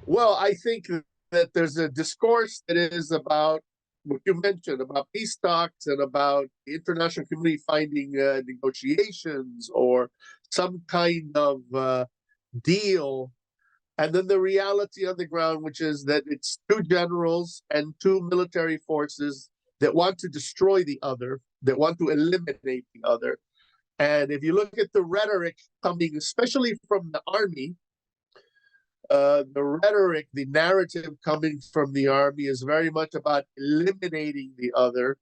Well, I think that there's a discourse that is about what you mentioned about peace talks and about the international community finding negotiations or some kind of deal. And then the reality on the ground, which is that it's two generals and two military forces that want to destroy the other, that want to eliminate the other. And if you look at the rhetoric coming, especially from the army, the rhetoric, the narrative coming from the army is very much about eliminating the other.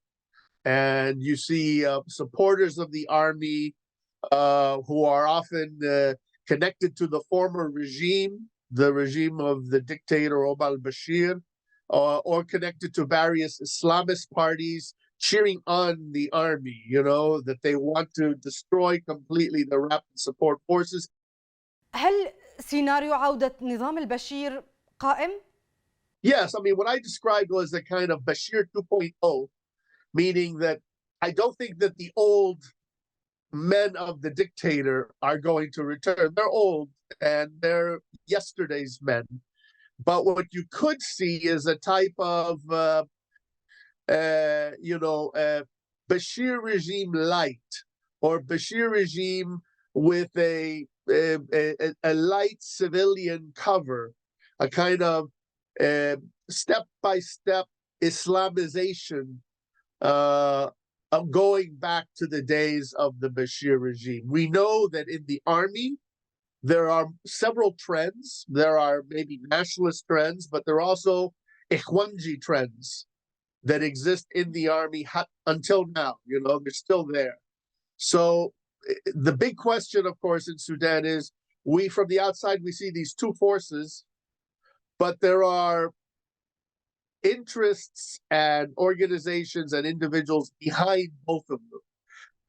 And you see supporters of the army who are often connected to the former regime, the regime of the dictator Omar al-Bashir, or connected to various Islamist parties cheering on the army, that they want to destroy completely the rapid support forces. هل سيناريو عودة نظام البشير قائم؟ Yes, I mean, what I described was a kind of Bashir 2.0, meaning that I don't think that the old men of the dictator are going to return. They're old and they're yesterday's men. But what you could see is a type of, Bashir regime light, or Bashir regime with a light civilian cover, a kind of step-by-step Islamization of going back to the days of the Bashir regime. We know that in the army, there are several trends. There are maybe nationalist trends, but there are also Ikhwanji trends that exist in the army until now. They're still there. So the big question, of course, in Sudan is we, from the outside, we see these two forces, but there are interests and organizations and individuals behind both of them.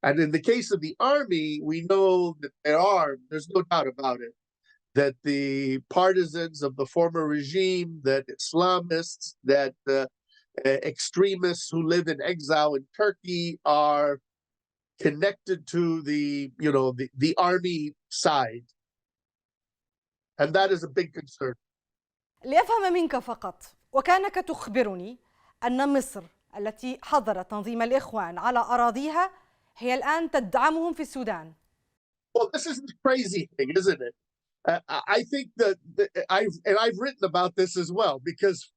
And in the case of the army, we know that there's no doubt about it, that the partisans of the former regime, that Islamists, that extremists who live in exile in Turkey are connected to the army side. And that is a big concern. لأفهم منك فقط، وكانك تخبرني أن مصر التي حظرت تنظيم الإخوان على أراضيها هي الآن تدعمهم في السودان. Well, this is the crazy thing, isn't it? I think that I've written about this as well, because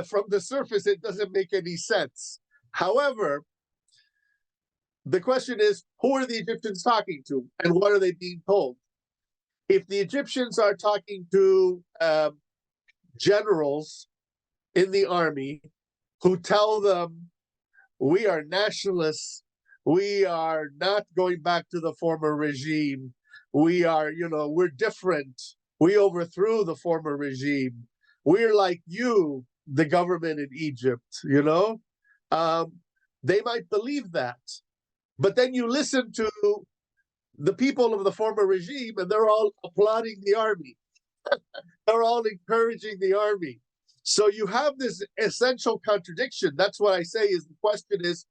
from the surface, it doesn't make any sense. However, the question is, who are the Egyptians talking to, and what are they being told? If the Egyptians are talking to generals in the army who tell them, we are nationalists, we are not going back to the former regime, we are, we're different, we overthrew the former regime, we're like you, the government in Egypt, they might believe that. But then you listen to the people of the former regime and they're all applauding the army. They're all encouraging the army. So you have this essential contradiction. That's what I say is the question is,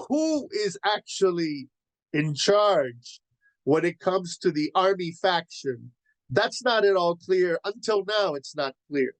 who is actually in charge when it comes to the army faction? That's not at all clear. Until now, it's not clear.